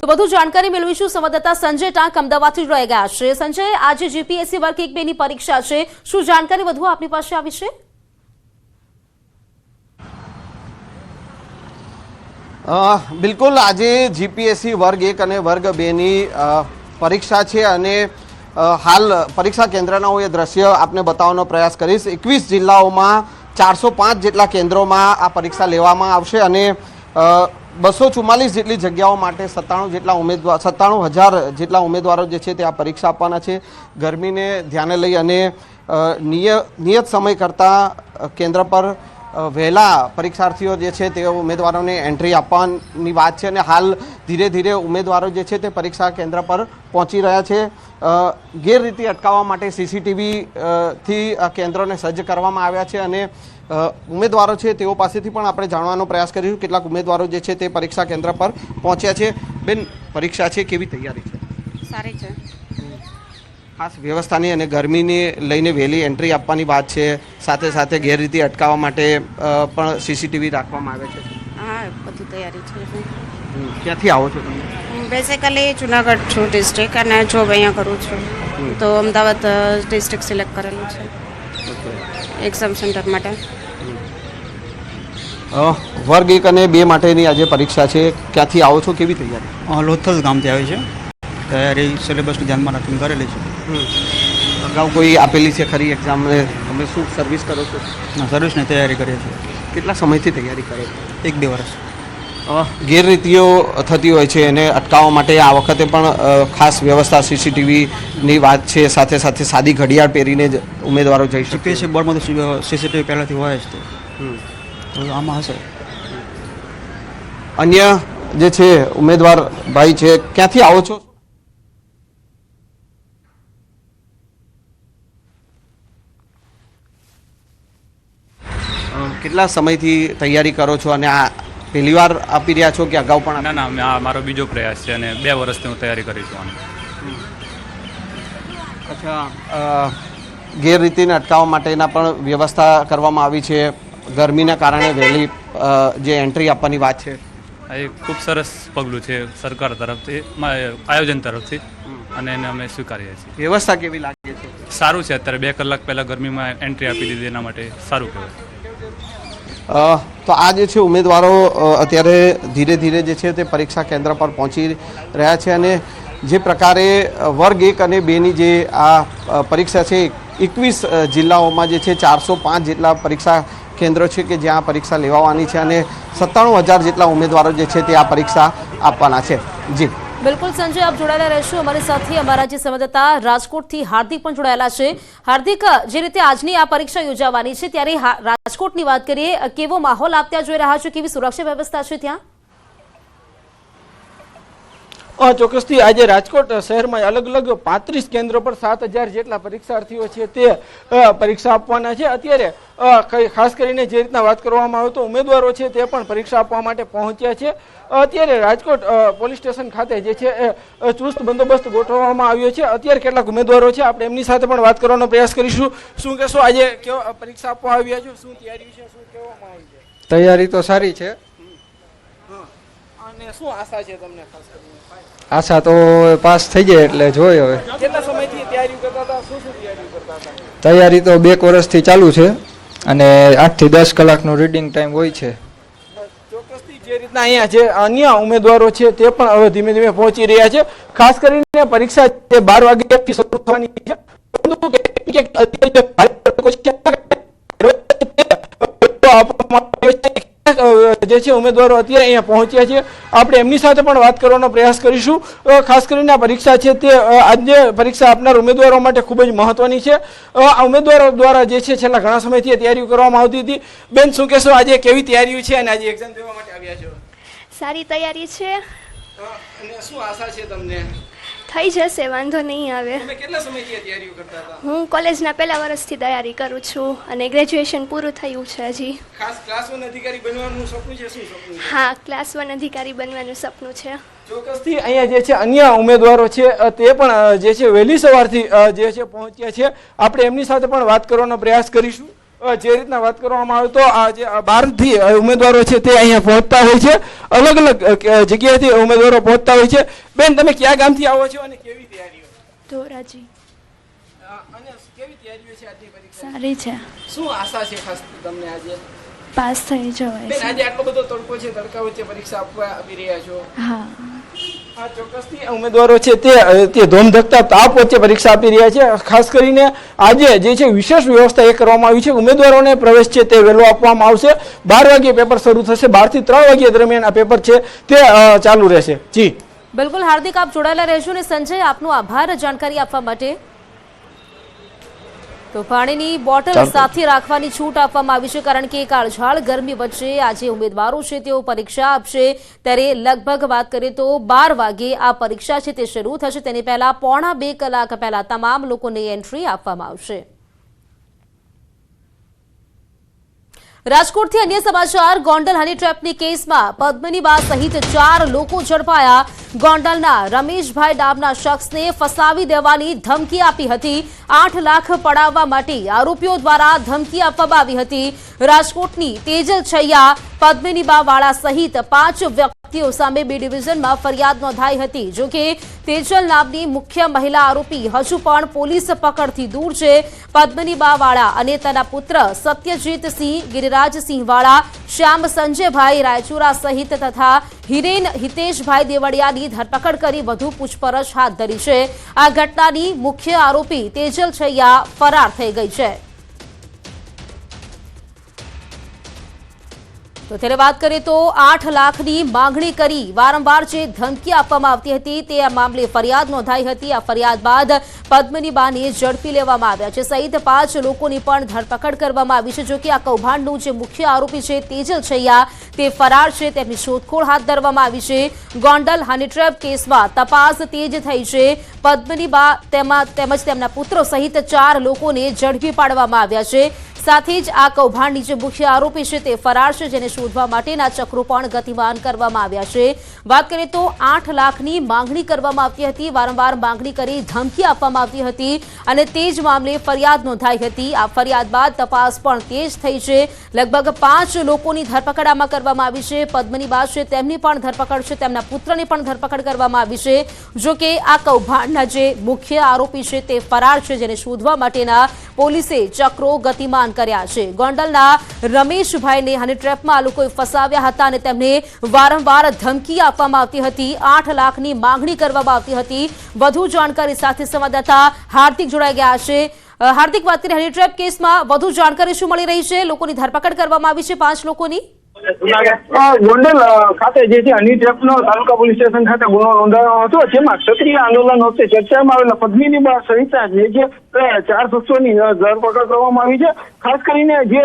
તો વધુ જાણકારી મેળવીશું સંવાદદાતા સંજય ટાંક અમદાવાદથી જોડાઈ ગયા છે। સંજય, આજે જીપીએસસી વર્ગ 1-2 ની પરીક્ષા છે, શું જાણકારી વધુ આપની પાસે આવી છે? બિલકુલ, આજે જીપીએસસી વર્ગ 1 અને વર્ગ 2 ની પરીક્ષા છે અને હાલ પરીક્ષા કેન્દ્રના હું એ દ્રશ્ય આપને બતાવવાનો પ્રયાસ કરીશ। 21 જિલ્લાઓમાં 405 જેટલા કેન્દ્રોમાં આ પરીક્ષા લેવામાં આવશે અને 244 જેટલી જગ્યાઓ માટે 97,000 જેટલા ઉમેદવારો જે છે તે આ પરીક્ષા આપવાના છે। ગરમીને ધ્યાને લઈ અને નિયત સમય કરતાં કેન્દ્ર પર વહેલા પરીક્ષાર્થીઓ જે છે તે ઉમેદવારોને એન્ટ્રી આપવાની વાત છે અને હાલ ધીરે ધીરે ઉમેદવારો જે છે તે પરીક્ષા કેન્દ્ર પર પહોંચી રહ્યા છે। ગેરરીતિ અટકાવવા માટે સીસીટીવીથી કેન્દ્રોને સજ્જ કરવામાં આવ્યા છે અને ઉમેદવારો છે તેઓ પાસેથી પણ આપણે જાણવાનો પ્રયાસ કરીશું કેટલાક ઉમેદવારો જે છે તે પરીક્ષા કેન્દ્ર પર પહોંચ્યા છે। બેન, પરીક્ષા છે, કેવી તૈયારી છે? સારી છે। ખાસ વ્યવસ્થાની અને ગરમીને લઈને વહેલી એન્ટ્રી આપવાની વાત છે, સાથે સાથે ગેરરીતિ અટકાવવા માટે પણ સીસીટીવી રાખવામાં આવે છે। હા, બધું તૈયારી છે। ક્યાંથી આવો છો તમે? બેસિકલી જુનાગઢ છું ડિસ્ટ્રિક્ટ અને જોબ અહીંયા કરું છું, તો અમદાવાદ ડિસ્ટ્રિક્ટ સિલેક્ટ કરેલું છે એક્ઝામ સેન્ટર માટે। વર્ગ 1 અને 2 માટેની આજે પરીક્ષા છે, ક્યાંથી આવો છો, કેવી તૈયારી? લોથલ ગામથી આવે છે, તૈયારી સિલેબસને ધ્યાનમાં રાખીને કરેલી છે। અગાઉ કોઈ આપેલી છે ખરી એક્ઝામ? તમે શું સર્વિસ કરો છો? ના, સર્વિસની તૈયારી કરીએ છીએ। કેટલા સમયથી તૈયારી કરો છો? 1-2 વર્ષ। ગેરરીતિઓ થતી હોય છે એને અટકાવવા માટે આ વખતે પણ ખાસ વ્યવસ્થા સીસીટીવીની વાત છે, સાથે સાથે સાદી ઘડિયાળ પહેરીને જ ઉમેદવારો જઈ શકે। જીપીએસસી બોર્ડમાં તો સીસીટીવી પહેલાંથી હોય જ તો આમાં હશે। અન્ય જે છે ઉમેદવાર ભાઈ છે, ક્યાંથી આવો છો? કેટલા સમયથી તૈયારી કરો છો અને આ પહેલી વાર આપી રહ્યા છો કે અગાઉ પણ? ના, આ મારો બીજો પ્રયાસ છે અને 2 વર્ષથી હું તૈયારી કરી છું આની। અચ્છા, ગેરરીતિને અટકાવવા માટેના પણ વ્યવસ્થા કરવામાં આવી છે, ગરમીના કારણે વહેલી જે એન્ટ્રી આપવાની વાત છે, આ એક ખૂબ સરસ પગલું છે સરકાર તરફથી, આયોજન તરફથી, અને એને અમે સ્વીકારીએ છીએ। વ્યવસ્થા કેવી લાગે છે? સારું છે, અત્યારે 2 કલાક પહેલાં ગરમીમાં એન્ટ્રી આપી દીધી, એના માટે સારું કહેવાય। તો આ જે છે ઉમેદવારો અત્યારે ધીરે ધીરે જે છે તે પરીક્ષા કેન્દ્ર પર પહોંચી રહ્યા છે અને જે પ્રકારે વર્ગ 1 અને 2 ની જે આ પરીક્ષા છે 21 જિલ્લાઓમાં જે છે 405 જેટલા પરીક્ષા કેન્દ્રો છે કે જ્યાં પરીક્ષા લેવાની છે અને 97,000 જેટલા ઉમેદવારો જે છે તે આ પરીક્ષા આપવાના છે। જી બિલકુલ સંજય, આપ જોડાયેલા રહેશો અમારી સાથે। અમારા જે સંવાદદાતા રાજકોટથી હાર્દિક પણ જોડાયેલા છે। હાર્દિક, જે રીતે આજની આ પરીક્ષા યોજાવાની છે ત્યારે રાજકોટની વાત કરીએ, કેવો માહોલ આપ ત્યાં જોઈ રહ્યા છો, કેવી સુરક્ષા વ્યવસ્થા છે ત્યાં? ચોક્કસથી આજે રાજકોટ શહેરમાં અલગ અલગ 35 કેન્દ્રો પર 7,000 જેટલા પરીક્ષાર્થીઓ છે તે પરીક્ષા આપવાના છે। અત્યારે ખાસ કરીને જે રીતના વાત કરવામાં આવે તો ઉમેદવારો છે તે પણ પરીક્ષા આપવા માટે પહોંચ્યા છે। અત્યારે રાજકોટ પોલીસ સ્ટેશન ખાતે જે છે ચુસ્ત બંદોબસ્ત ગોઠવવામાં આવ્યો છે। અત્યારે કેટલાક ઉમેદવારો છે, આપણે એમની સાથે પણ વાત કરવાનો પ્રયાસ કરીશું। શું કહેશો, આજે કેવો પરીક્ષા આપવા આવ્યા છો, શું તૈયારી છે, શું કહેવામાં આવી છે? તૈયારી તો સારી છે અને શું આશા છે તમને? ખાસ કરીને આશા તો પાસ થઈ જાય એટલે જોઈએ હવે। કેટલા સમયથી તૈયારી કરતા હતા, શું તૈયારી કરતા હતા? તૈયારી તો 2 વર્ષથી ચાલુ છે અને 8 થી 10 કલાકનો રીડિંગ ટાઈમ હોય છે। ચોક્કસથી જે રીતના અહીંયા જે અન્ય ઉમેદવારો છે તે પણ હવે ધીમે ધીમે પહોંચી રહ્યા છે। ખાસ કરીને પરીક્ષા 12 વાગ્યાથી શરૂ થવાની છે, જે છે ઉમેદવારો અત્યારે અહીંયા પહોંચ્યા છે, આપણે એમની સાથે પણ વાત કરવાનો પ્રયાસ કરીશું। ખાસ કરીને આ પરીક્ષા છે તે આજે પરીક્ષા આપનાર ઉમેદવારો માટે ખૂબ જ મહત્વની છે। આ ઉમેદવારો દ્વારા જે છે છેલ્લા ઘણા સમયથી તૈયારીઓ કરવામાં આવતી હતી। બેન, શું કહેશો, આજે કેવી તૈયારીઓ છે અને આજે એક્ઝામ દેવા માટે આવ્યા છો? સારી તૈયારી છે, અને શું આશા છે તમને? થઈ જશે, વાંધો નહીં આવે। તમે કેટલા સમયથી તૈયારીઓ કરતા હતા? હું કોલેજના પહેલા વર્ષથી તૈયારી કરું છું અને ગ્રેજ્યુએશન પૂરું થયું છે હજી। ખાસ ક્લાસ 1 અધિકારી બનવાનું સપનું છે? શું સપનું છે? હા, ક્લાસ 1 અધિકારી બનવાનું સપનું છે। ચોક્કસથી અહીંયા જે છે અન્ય ઉમેદવારો છે તે પણ જે છે વહેલી સવારથી જે છે પહોંચ્યા છે, આપણે એમની સાથે પણ વાત કરવાનો પ્રયાસ કરીશું। જે રીતના વાત કરવામાં આવે તો આ જે બહારથી ઉમેદવારો છે તે અહીંયા પહોંચતા હોય છે, અલગ અલગ જગ્યાએથી ઉમેદવારો પહોંચતા હોય છે. બેન, તમે કયા ગામથી આવો છો અને કેવી તૈયારીઓ? ધોરાજી અને કેવી તૈયારીઓ છે આજની પરીક્ષા? સારી છે, શું આશા છે ખાસ તમને આજે? પાસ થઈ જવાય બેન, છે. આજે આટલો બધો તડકો છે, તડકા વચ્ચે પરીક્ષા આપી રહ્યા છો. હા, આ ચોક્કસથી ઉમેદવારો છે તે ધોમધકતા તાપ વચ્ચે પરીક્ષા આપી રહ્યા છે. ખાસ કરીને આજે જે છે વિશેષ વ્યવસ્થા એ કરવામાં આવી છે. ઉમેદવારોને પ્રવેશ છે તે વહેલો આપવામાં આવશે. 12 વાગ્યે પેપર શરૂ થશે. 12 થી 3 વાગ્યા દરમિયાન આ પેપર છે તે ચાલુ રહેશે. જી બિલકુલ હાર્દિક, આપ જોડાયેલા રહેશો. અને સંજય, આપનો આભાર જાણકારી આપવા માટે. તો પાણીની બોટલ સાથે રાખવાની છૂટ આપવામાં આવી છે, કારણ કે કાળઝાળ ગરમી વચ્ચે આજે ઉમેદવારો છે તેઓ પરીક્ષા આપશે. ત્યારે લગભગ વાત કરીએ તો 12 વાગે આ પરીક્ષા છે તે શરૂ થશે. તેની પહેલા 1.5 કલાક પહેલા તમામ લોકોને એન્ટ્રી આપવામાં આવશે. રાજકોટથી અન્ય સમાચાર. ગોંડલ હની ટ્રેપની કેસમાં પદ્મિની બા સહિત 4 લોકો ઝડપાયા. ગોંડલના રમેશભાઈ નામના શખ્સને ફસાવી દેવાની ધમકી આપી હતી. 8 લાખ પડાવવા માટે આરોપીઓ દ્વારા ધમકી આપવામાં આવી હતી. રાજકોટની તેજલ છૈયા, પદ્મિની બા વાળા સહિત 5 વ્યક્તિઓ સામે B ડિવિઝનમાં ફરિયાદ નોંધાઈ હતી. જોકે તેજલ નામની મુખ્ય મહિલા આરોપી હજુ પણ પોલીસ પકડથી દૂર છે. પદ્મિની બા વાળા અને તેના પુત્ર સત્યજીતસિંહ, ગિરિરાજસિંહ વાળા, શ્યામ સંજયભાઈ રાયચુરા સહિત તથા હિરેન હિતેશભાઈ દેવળિયાની ધરપકડ કરી વધુ પૂછપરછ હાથ ધરી છે. આ ઘટનાની મુખ્ય આરોપી તેજલ છૈયા ફરાર થઈ ગઈ છે. તો ત્યારે વાત કરીએ તો 8 લાખની માંગણી કરી વારંવાર જે ધમકી આપવામાં આવતી હતી તે આ મામલે ફરિયાદ નોંધાઈ હતી. આ ફરિયાદ બાદ પદ્મિની બાને ઝડપી લેવામાં આવ્યા છે. સહિત 5 લોકોની પણ ધરપકડ કરવામાં આવી છે. જોકે આ કૌભાંડનું જે મુખ્ય આરોપી છે તેજલ છૈયા તે ફરાર છે. તેમની શોધખોળ હાથ ધરવામાં આવી છે. ગોંડલ હની ટ્રેપ કેસમાં તપાસ તેજ થઈ છે. પદ્મિની બા તેમજ તેમના પુત્રો સહિત 4 લોકોને ઝડપી પાડવામાં આવ્યા છે. સાથે જ આ કૌભાંડની જે મુખ્ય આરોપી છે તે ફરાર છે, જેને શોધવા માટેના ચક્રો પણ ગતિમાન કરવામાં આવ્યા છે. વાત કરીએ તો 8 લાખની માંગણી કરવામાં આવતી હતી. વારંવાર માંગણી કરી ધમકી આપવામાં આવતી હતી અને તે જ મામલે ફરિયાદ નોંધાઈ હતી. આ ફરિયાદ બાદ તપાસ પણ તેજ થઈ છે. લગભગ 5 લોકોની ધરપકડ આમાં કરવામાં આવી છે. પદ્મિની બા છે તેમની પણ ધરપકડ છે, તેમના પુત્રની પણ ધરપકડ કરવામાં આવી છે. જોકે આ કૌભાંડના જે મુખ્ય આરોપી છે તે ફરાર છે, જેને શોધવા માટેના પોલીસે ચક્રો ગતિમાન કર્યા છે. ગોંડલના રમેશભાઈને હની ટ્રેપમાં આ લોકોએ ફસાવ્યા હતા અને તેમને વારંવાર ધમકી આપવામાં આવતી હતી. 8 લાખની માંગણી કરવામાં આવતી હતી. વધુ જાણકારી સાથે સંવાદદાતા હાર્દિક જોડાઈ ગયા છે. હાર્દિક, વાત કરીએ હની ટ્રેપ કેસમાં વધુ જાણકારી શું મળી રહી છે? લોકોની ધરપકડ કરવામાં આવી છે 5 લોકોની. ગોંડલ ખાતે જે છે હની ટ્રેપનો તાલુકા પોલીસ સ્ટેશન ખાતે ગુનો નોંધાયો હતો, જેમાં ક્ષત્રિય આંદોલન વખતે ચર્ચામાં આવેલા પદ્મિની બા સહિત જે 4 શખ્સોની ધરપકડ કરવામાં આવી છે. ખાસ કરીને જે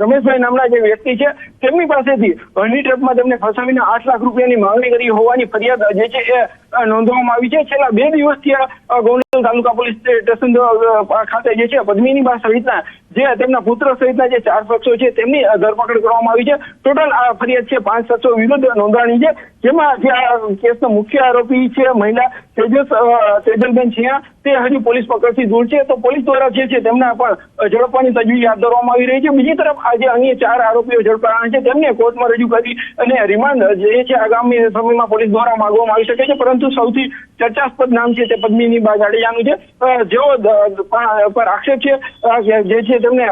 રમેશભાઈ નામના જે વ્યક્તિ છે તેમની પાસેથી હની ટ્રેપમાં તેમને ફસાવીને 8 લાખ રૂપિયાની માંગણી કરી હોવાની ફરિયાદ જે છે એ નોંધવામાં આવી છે. છેલ્લા 2 દિવસથી ગોંડલ તાલુકા પોલીસ સ્ટેશન ખાતે જે છે પદ્મિની બા સહિતના જે તેમના પુત્ર સહિતના જે 4 શખ્સો છે તેમની ધરપકડ કરવામાં આવી છે. ટોટલ આ ફરિયાદ છે 5 શખ્સો વિરુદ્ધ નોંધાણી છે, જેમાં જે આ કેસનો મુખ્ય આરોપી છે મહિલા તેજલબેન છિયા તે હજુ પોલીસ પકડથી દૂર છે. તો પોલીસ દ્વારા જે છે તેમના પણ ઝડપવાની તજવીજ હાથ ધરવામાં આવી રહી છે. બીજી તરફ આજે અન્ય 4 આરોપીઓ ઝડપાયા છે, તેમને કોર્ટમાં રજૂ કરી અને રિમાન્ડ જે છે આગામી સમયમાં પોલીસ દ્વારા માંગવામાં આવી શકે છે. પરંતુ સૌથી ચર્ચાસ્પદ નામ છે તે પદ્મિની બા જાડેજાનું છે, જેઓ પર આક્ષેપ છે જે છે તેમને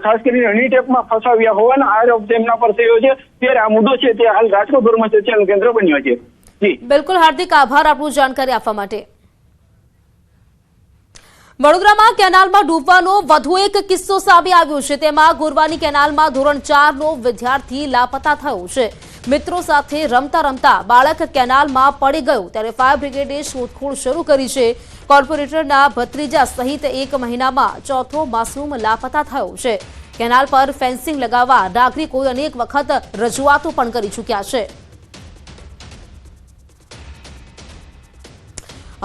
ખાસ કરીને હની ટ્રેપમાં ફસાવ્યા હોવાનો આરોપ તેમના પર થયો છે. ત્યારે આ મુદ્દો છે તે હાલ રાજકોટભરમાં ચર્ચાનું કેન્દ્ર બન્યો છે. જી બિલકુલ હાર્દિક, આભાર આપનું જાણકારી આપવા માટે. વડોદરામાં કેનાલમાં ડૂબવાનો વધુ એક કિસ્સો સામે આવ્યો છે. તેમાં ગોરવાની કેનાલમાં ધોરણ 4 નો વિદ્યાર્થી લાપતા થયો છે. મિત્રો સાથે રમતા રમતા બાળક કેનાલમાં પડી ગયું, ત્યારે ફાયર બ્રિગેડે શોધખોળ શરૂ કરી છે. કોર્પોરેટરના ભત્રીજા સહિત 1 મહિનામાં 4થો માસૂમ લાપતા થયો છે. કેનાલ પર ફેન્સિંગ લગાવવા નાગરિકોએ અનેક વખત રજૂઆતો પણ કરી ચૂક્યા છે.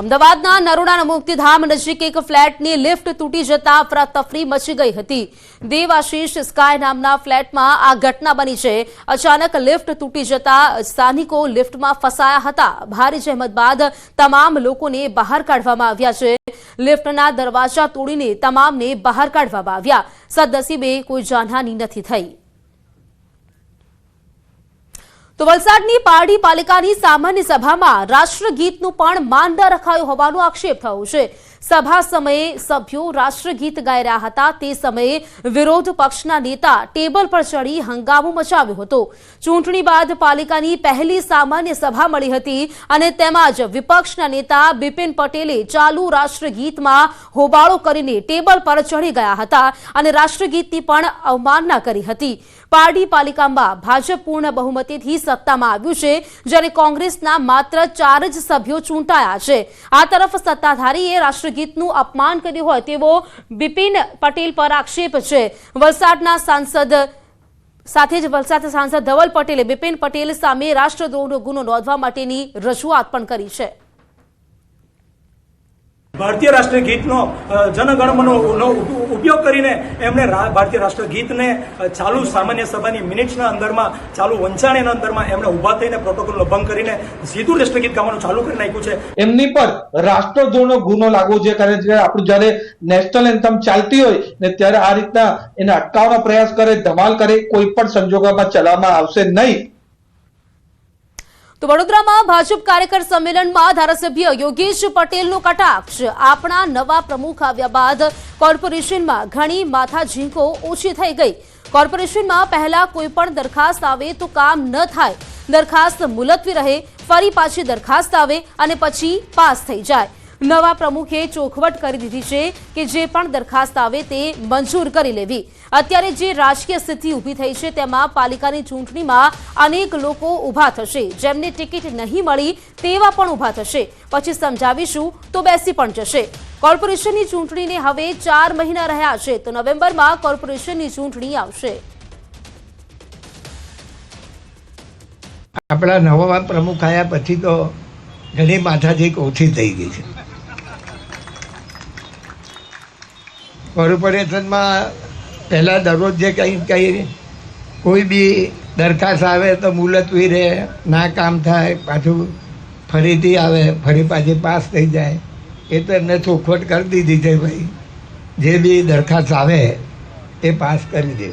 અમદાવાદના નરોડાના મુક્તિધામ નજીક એક ફ્લેટની લિફ્ટ તૂટી જતા અફરાતફરી મચી ગઈ હતી. દેવાશીષ સ્કાય નામના ફ્લેટમાં આ ઘટના બની છે. અચાનક લિફ્ટ તૂટી જતા સ્થાનિકો લિફ્ટમાં ફસાયા હતા. ભારે જહેમત બાદ તમામ લોકોને બહાર કાઢવામાં આવ્યા છે. લિફ્ટના દરવાજા તોડીને તમામને બહાર કાઢવામાં આવ્યા. સદનસીબે કોઈ જાનહાની નથી થઈ. તો વલસાડની પારડી પાલિકાની સામાન્ય સભામાં રાષ્ટ્રગીતનું પણ માન ન રખાયું હોવાનો આક્ષેપ થયો છે. સભા સમયે સભ્યો રાષ્ટ્રગીત ગાઈ રહ્યા હતા. તે સમયે વિરોધ પક્ષના નેતા ટેબલ પર ચડી હંગામો મચાવ્યો હતો. ચૂંટણી બાદ પાલિકાની પહેલી સામાન્ય સભા મળી હતી અને તેમાં જ વિપક્ષના નેતા બિપિન પટેલે ચાલુ રાષ્ટ્રગીતમાં હોબાળો કરીને ટેબલ પર ચડી ગયા હતા અને રાષ્ટ્રગીતની પણ અવમાનના કરી હતી. પારડી પાલિકામાં ભાજપ પૂર્ણ બહુમતીથી સત્તામાં આવ્યું છે, જ્યારે કોંગ્રેસના માત્ર 4 જ સભ્યો ચૂંટાયા છે. આ તરફ સત્તાધારીએ રાષ્ટ્રગીતનું અપમાન કર્યું હોય તેવો બિપિન પટેલ પર આક્ષેપ છે. વલસાડના સાંસદ સાથે જ વલસાડ સાંસદ ધવલ પટેલે બિપિન પટેલ સામે રાષ્ટ્રદ્રોહનો ગુનો નોંધવા માટેની રજૂઆત પણ કરી છે. ભારતીય રાષ્ટ્રીય ગીતનો જનગણમનનો ઉપયોગ કરીને એમણે ભારતીય રાષ્ટ્રીય ગીતને ચાલુ સામાન્ય સભાની મિનિટ્સના અંદરમાં ચાલુ વંચાણીના અંદરમાં એમણે ઊભા થઈને પ્રોટોકોલનો ભંગ કરીને સીધું રાષ્ટ્રીય ગીત ગાવાનું ચાલુ કરી નાખ્યું છે. એમની પર રાષ્ટ્રદ્રોહનો ગુનો લાગવો જે કરે છે. આપણું જયારે નેશનલ એન્થમ ચાલતી હોય ને ત્યારે આ રીતના એને અટકાવવાનો પ્રયાસ કરે, ધમાલ કરે, કોઈ પણ સંજોગોમાં ચલાવવામાં આવશે નહીં. તો વડોદરામાં ભાજપ કાર્યકર સંમેલનમાં ધારાસભ્ય યોગેશ પટેલનો કટાક્ષ. આપણા નવા પ્રમુખ આવ્યા બાદ કોર્પોરેશનમાં ઘણી માથાઝીંકો ઓછી થઈ ગઈ. કોર્પોરેશનમાં પહેલા કોઈ પણ દરખાસ્ત આવે તો કામ ન થાય, દરખાસ્ત મુલતવી રહે, ફરી પાછી દરખાસ્ત આવે અને પછી પાસ થઈ જાય. નવા પ્રમુખે ચોખવટ કરી દીધી છે કે જે પણ દરખાસ્ત આવે તે મંજૂર કરી લેવી. અત્યારે જે રાજકીય સ્થિતિ ઊભી થઈ છે તેમાં પાલિકાની ચૂંટણીમાં અનેક લોકો ઊભા થશે. જેમને ટિકિટ નહીં મળી તેવા પણ ઊભા થશે. પછી સમજાવીશું તો બેસી પણ જશે. કોર્પોરેશનની ચૂંટણીને હવે 4 મહિના રહ્યા છે, તો નવેમ્બરમાં કોર્પોરેશનની ચૂંટણી આવશે. આપણા નવા પ્રમુખ આવ્યા પછી તો ઘણી માથાજીક ઓછી થઈ ગઈ છે. કોર્પોરેશનમાં પહેલાં દરરોજ જે કંઈ કોઈ બી દરખાસ્ત આવે તો મુલતવી રહે, ના કામ થાય, પાછું ફરીથી આવે, ફરી પાછી પાસ થઈ જાય. એ તો એમને ચોખવટ કરી દીધી છે ભાઈ, જે બી દરખાસ્ત આવે એ પાસ કરી દે.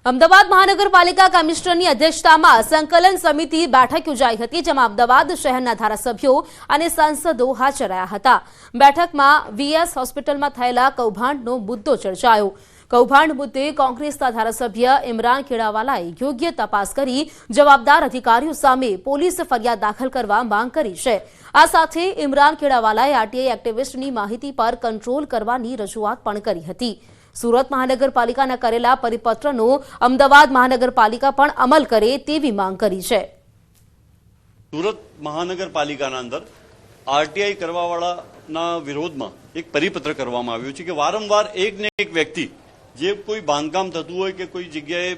અમદાવાદ મહાનગરપાલિકા કમિશનરની અધ્યક્ષતામાં સંકલન સમિતિ બેઠક યોજાઈ હતી, જેમાં અમદાવાદ શહેરના ધારાસભ્યો અને સાંસદો હાજર રહ્યા હતા. બેઠકમાં વીએસ હોસ્પિટલમાં થયેલા કૌભાંડનો મુદ્દો ચર્ચાયો. કૌભાંડ મુદ્દે કોંગ્રેસના ધારાસભ્ય ઇમરાન ખેડાવાલાએ યોગ્ય તપાસ કરી જવાબદાર અધિકારીઓ સામે પોલીસ ફરિયાદ દાખલ કરવા માંગ કરી છે. આ સાથે ઇમરાન ખેડાવાલાએ આરટીઆઈ એક્ટિવિસ્ટની માહિતી પર કંટ્રોલ કરવાની રજૂઆત પણ કરી હતી. સુરત મહાનગરપાલિકાના કરેલા પરિપત્રનો અમદાવાદ મહાનગરપાલિકા પણ અમલ કરે તેવી માંગ કરી છે. સુરત મહાનગરપાલિકાના અંદર આરટીઆઈ કરવાવાળાના વિરોધમાં એક પરિપત્ર કરવામાં આવ્યું છે કે વારંવાર એક ને એક વ્યક્તિ જે કોઈ બાંધકામ થતું હોય કે કોઈ જગ્યાએ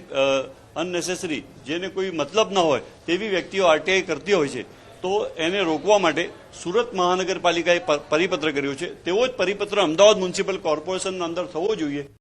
અનનેસેસરી જેને કોઈ મતલબ ન હોય તેવી વ્યક્તિઓ આરટીઆઈ કરતી હોય છે, તો એને રોકવા માટે સુરત મહાનગરપાલિકાએ પરિપત્ર કર્યો છે. તેવો જ પરિપત્ર અમદાવાદ મ્યુનિસિપલ કોર્પોરેશનના અંદર થવો જોઈએ.